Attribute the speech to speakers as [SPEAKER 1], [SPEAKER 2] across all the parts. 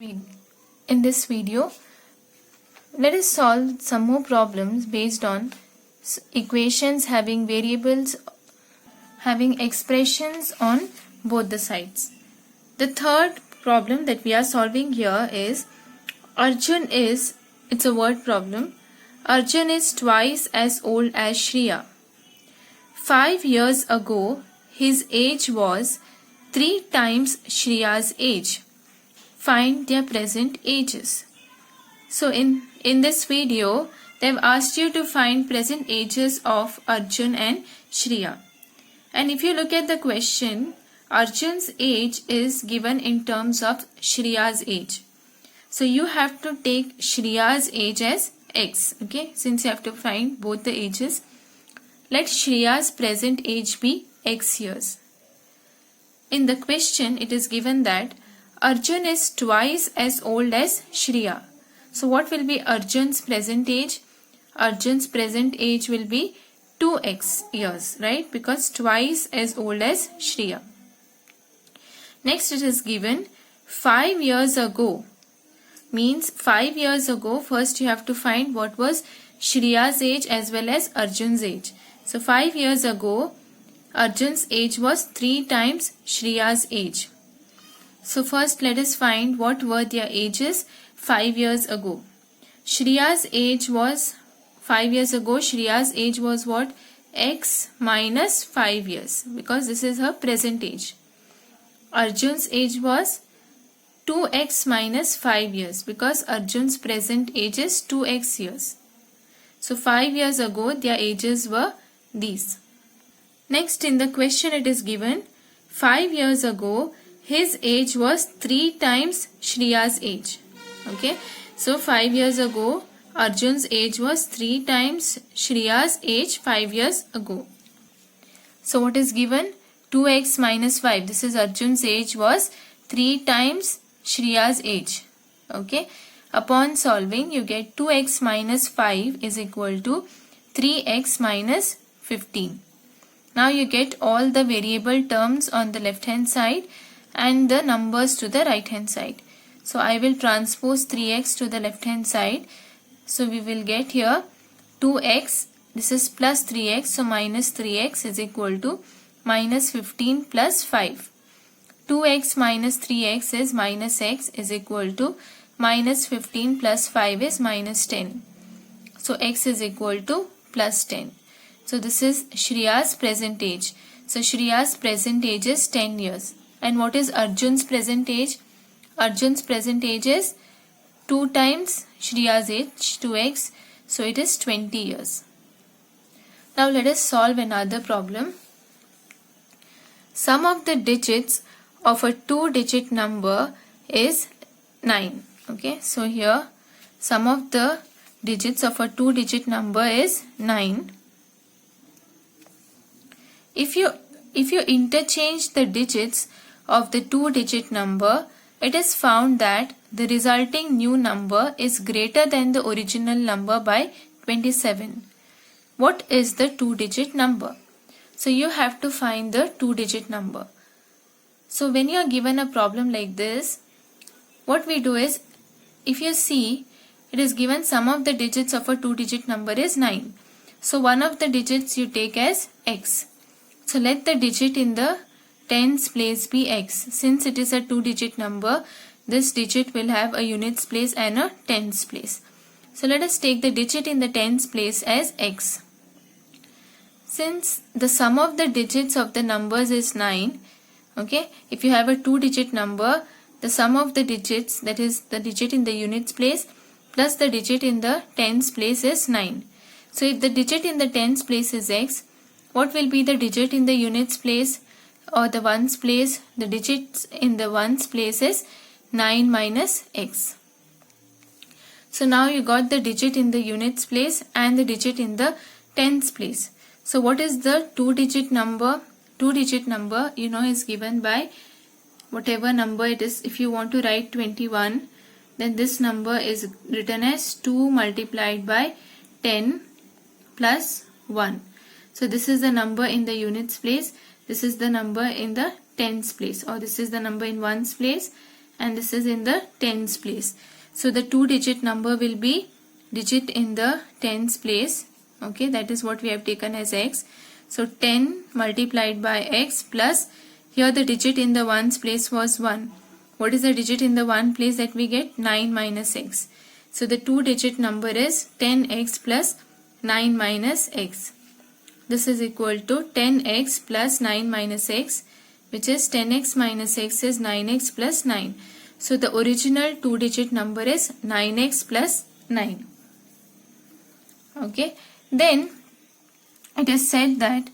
[SPEAKER 1] In this video, let us solve some more problems based on equations having variables having expressions on both the sides. The third problem that we are solving here is it's a word problem. Arjun is twice as old as Shriya. 5 years ago, his age was 3 times Shriya's age. Find their present ages. So in this video, they've asked you to find present ages of Arjun and Shriya. And if you look at the question, Arjun's age is given in terms of Shriya's age. So you have to take Shriya's age as x, okay? Since you have to find both the ages, let Shriya's present age be x years. In the question, it is given that Arjun is twice as old as Shriya. So what will be Arjun's present age? Arjun's present age will be 2x years, right? Because twice as old as Shriya. Next it is given 5 years ago. Means 5 years ago, first you have to find what was Shriya's age as well as Arjun's age. So 5 years ago, Arjun's age was 3 times Shriya's age. So first let us find what were their ages 5 years ago. Shriya's age was 5 years ago. Shriya's age was what? X minus 5 years, because this is her present age. Arjun's age was 2x minus 5 years, because Arjun's present age is 2x years. So 5 years ago their ages were these. Next in the question it is given 5 years ago his age was 3 times Shriya's age. Okay. So 5 years ago Arjun's age was 3 times Shriya's age 5 years ago. So what is given? 2x minus 5. This is Arjun's age was 3 times Shriya's age. Okay. Upon solving you get 2x minus 5 is equal to 3x minus 15. Now you get all the variable terms on the left hand side and the numbers to the right hand side. So I will transpose 3x to the left hand side. So we will get here 2x, this is plus 3x, so minus 3x is equal to minus 15 plus 5. 2x minus 3x is minus x is equal to minus 15 plus 5 is minus 10. So x is equal to plus 10. So this is Shriya's present age. So Shriya's present age is 10 years. And what is Arjun's present age? Arjun's present age is 2 times Shriya's age, 2x. So it is 20 years. Now let us solve another problem. Sum of the digits of a 2-digit number is 9. Okay, so here sum of the digits of a 2-digit number is 9. If you interchange the digits of the 2-digit number, it is found that the resulting new number is greater than the original number by 27. What is the 2-digit number? So you have to find the 2-digit number. So when you are given a problem like this, what we do is, if you see, it is given sum of the digits of a 2-digit number is 9. So one of the digits you take as x. So let the digit in the tens place be x. Since it is a 2-digit number, this digit will have a units place and a tens place. So let us take the digit in the tens place as x. Since the sum of the digits of the numbers is 9, okay, if you have a 2-digit number, the sum of the digits, that is the digit in the units place plus the digit in the tens place is 9. So if the digit in the tens place is x, what will be the digit in the units place or the ones place? The digits in the ones place is 9 minus x. So now you got the digit in the units place and the digit in the tens place. So what is the 2-digit number? 2-digit number, you know, is given by whatever number it is. If you want to write 21, then this number is written as 2 multiplied by 10 plus 1. So this is the number in the units place, this is the number in the tens place, or this is the number in ones place and this is in the tens place. So the 2-digit number will be digit in the tens place. Okay, that is what we have taken as x. So 10 multiplied by x plus, here the digit in the ones place was 1. What is the digit in the 1 place that we get? 9 minus x. So the 2-digit number is 10x plus 9 minus x. This is equal to 10x plus 9 minus x, which is 10x minus x is 9x plus 9. So the original 2-digit number is 9x plus 9. Okay. Then it is said that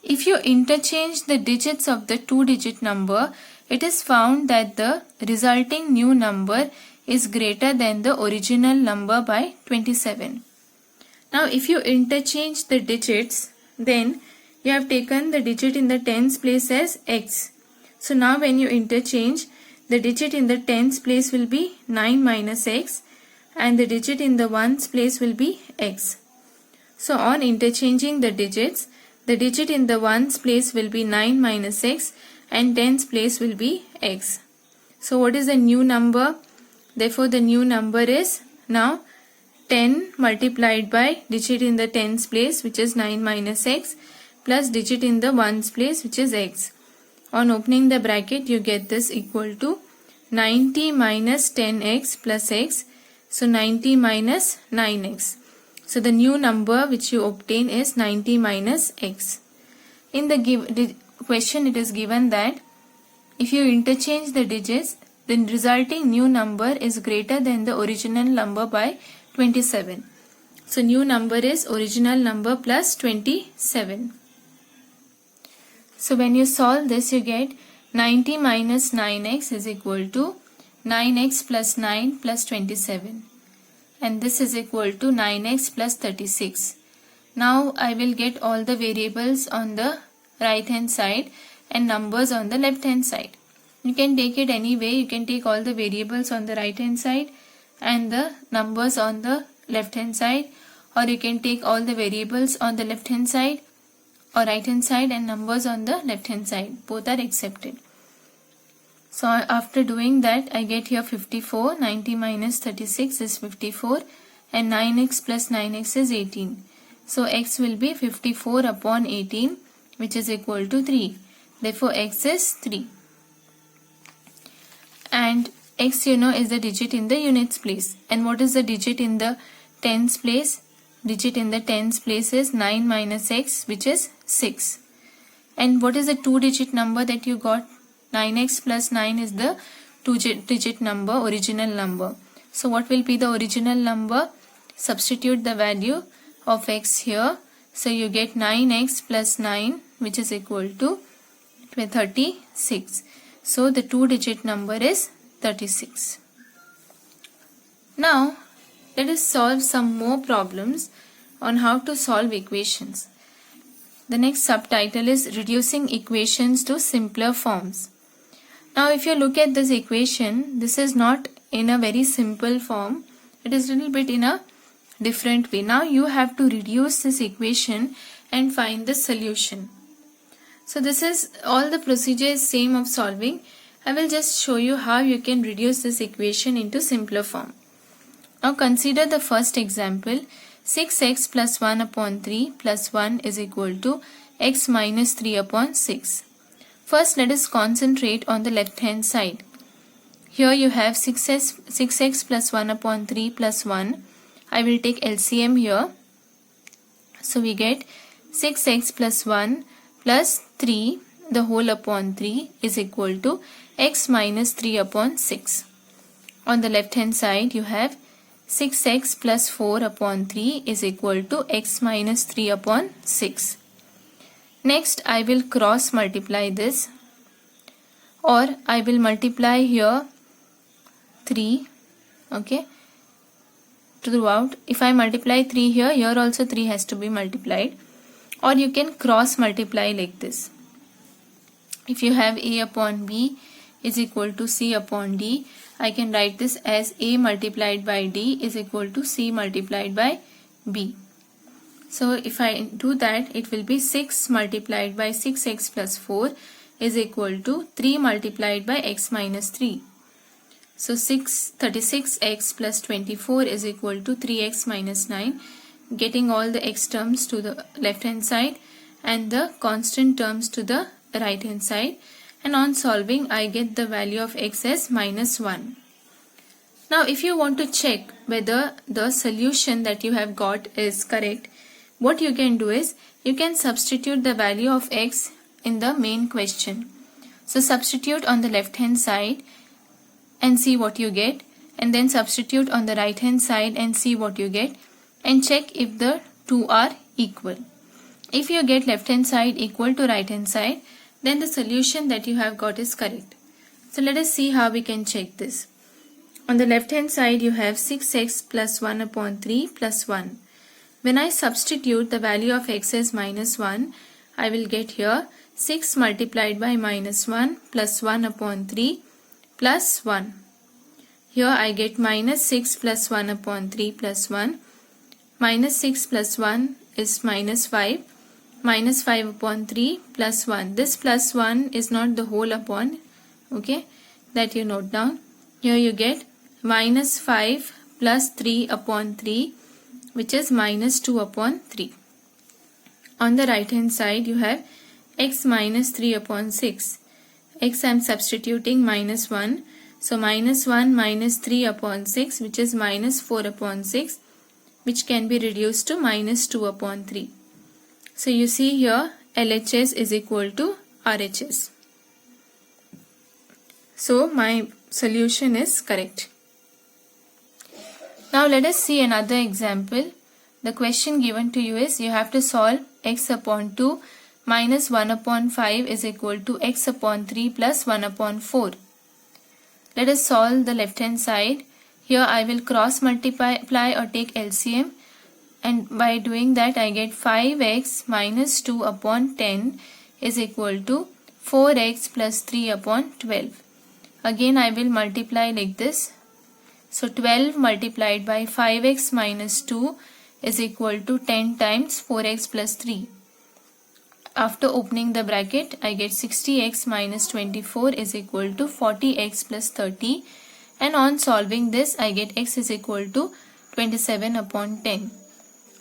[SPEAKER 1] if you interchange the digits of the 2-digit number, it is found that the resulting new number is greater than the original number by 27. Now if you interchange the digits, then you have taken the digit in the tens place as x. So now when you interchange, the digit in the tens place will be 9 minus x and the digit in the ones place will be x. So on interchanging the digits, the digit in the ones place will be 9 minus x and tens place will be x. So what is the new number? Therefore the new number is now 10 multiplied by digit in the tens place, which is 9 minus x, plus digit in the ones place, which is x. On opening the bracket, you get this equal to 90 minus 10x plus x. So 90 minus 9x. So the new number which you obtain is 90 minus x. In the question it is given that if you interchange the digits, the resulting new number is greater than the original number by 27. So new number is original number plus 27. So when you solve this, you get 90 minus 9x is equal to 9x plus 9 plus 27. And this is equal to 9x plus 36. Now I will get all the variables on the right hand side and numbers on the left hand side. You can take it any way. You can take all the variables on the right hand side and the numbers on the left hand side, or you can take all the variables on the left hand side or right hand side and numbers on the left hand side. Both are accepted. So after doing that, I get here 54. 90 minus 36 is 54 and 9x plus 9x is 18. So x will be 54 upon 18, which is equal to 3. Therefore x is 3. And x, you know, is the digit in the units place. And what is the digit in the tens place? Digit in the tens place is 9 minus x, which is 6. And what is the 2-digit number that you got? 9x plus 9 is the 2-digit number, original number. So what will be the original number? Substitute the value of x here. So you get 9x plus 9, which is equal to 36. So the 2-digit number is 36. Now let us solve some more problems on how to solve equations. The next subtitle is Reducing Equations to Simpler Forms. Now if you look at this equation, this is not in a very simple form. It is a little bit in a different way. Now you have to reduce this equation and find the solution. So this is all the procedure is same of solving. I will just show you how you can reduce this equation into simpler form. Now consider the first example. 6x plus 1 upon 3 plus 1 is equal to x minus 3 upon 6. First let us concentrate on the left hand side. Here you have 6x plus 1 upon 3 plus 1. I will take LCM here. So we get 6x plus 1 plus 3 the whole upon 3 is equal to x minus 3 upon 6. On the left hand side you have 6x plus 4 upon 3 is equal to x minus 3 upon 6. Next I will cross multiply this, or I will multiply here 3, okay, throughout. If I multiply 3 here, here also 3 has to be multiplied, or you can cross multiply like this. If you have a upon b is equal to c upon d, I can write this as a multiplied by d is equal to c multiplied by b. So if I do that, it will be 6 multiplied by 6x plus 4 is equal to 3 multiplied by x minus 3. So 36x plus 24 is equal to 3x minus 9. Getting all the x terms to the left hand side and the constant terms to the right hand side. And on solving, I get the value of x as minus 1. Now if you want to check whether the solution that you have got is correct, what you can do is you can substitute the value of x in the main question. So substitute on the left hand side and see what you get, and then substitute on the right hand side and see what you get, and check if the two are equal. If you get left hand side equal to right hand side, then the solution that you have got is correct. So let us see how we can check this. On the left hand side you have 6x plus 1 upon 3 plus 1. When I substitute the value of x as minus 1, I will get here 6 multiplied by minus 1 plus 1 upon 3 plus 1. Here I get minus 6 plus 1 upon 3 plus 1. Minus 6 plus 1 is minus 5. Minus 5 upon 3 plus 1. This plus 1 is not the whole upon, okay, that you note down. Here you get minus 5 plus 3 upon 3, which is minus 2 upon 3. On the right hand side you have x minus 3 upon 6. X I am substituting minus 1. So minus 1 minus 3 upon 6, which is minus 4 upon 6, which can be reduced to minus 2 upon 3. So you see here LHS is equal to RHS. So my solution is correct. Now let us see another example. The question given to you is you have to solve x upon 2 minus 1 upon 5 is equal to x upon 3 plus 1 upon 4. Let us solve the left hand side. Here I will cross multiply or take LCM, and by doing that I get 5x minus 2 upon 10 is equal to 4x plus 3 upon 12. Again I will multiply like this. So 12 multiplied by 5x minus 2 is equal to 10 times 4x plus 3. After opening the bracket, I get 60x minus 24 is equal to 40x plus 30. And on solving this, I get x is equal to 27 upon 10.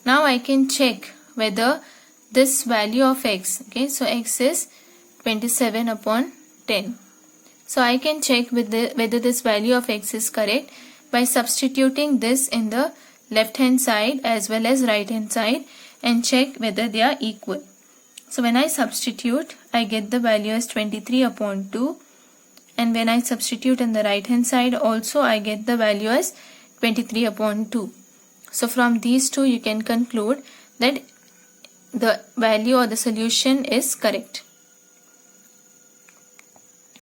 [SPEAKER 1] Now I can check whether this value of x, okay, so x is 27 upon 10. So I can check whether this value of x is correct by substituting this in the left hand side as well as right hand side and check whether they are equal. So when I substitute, I get the value as 23 upon 2, and when I substitute on the right hand side also I get the value as 23 upon 2. So from these two you can conclude that the value or the solution is correct.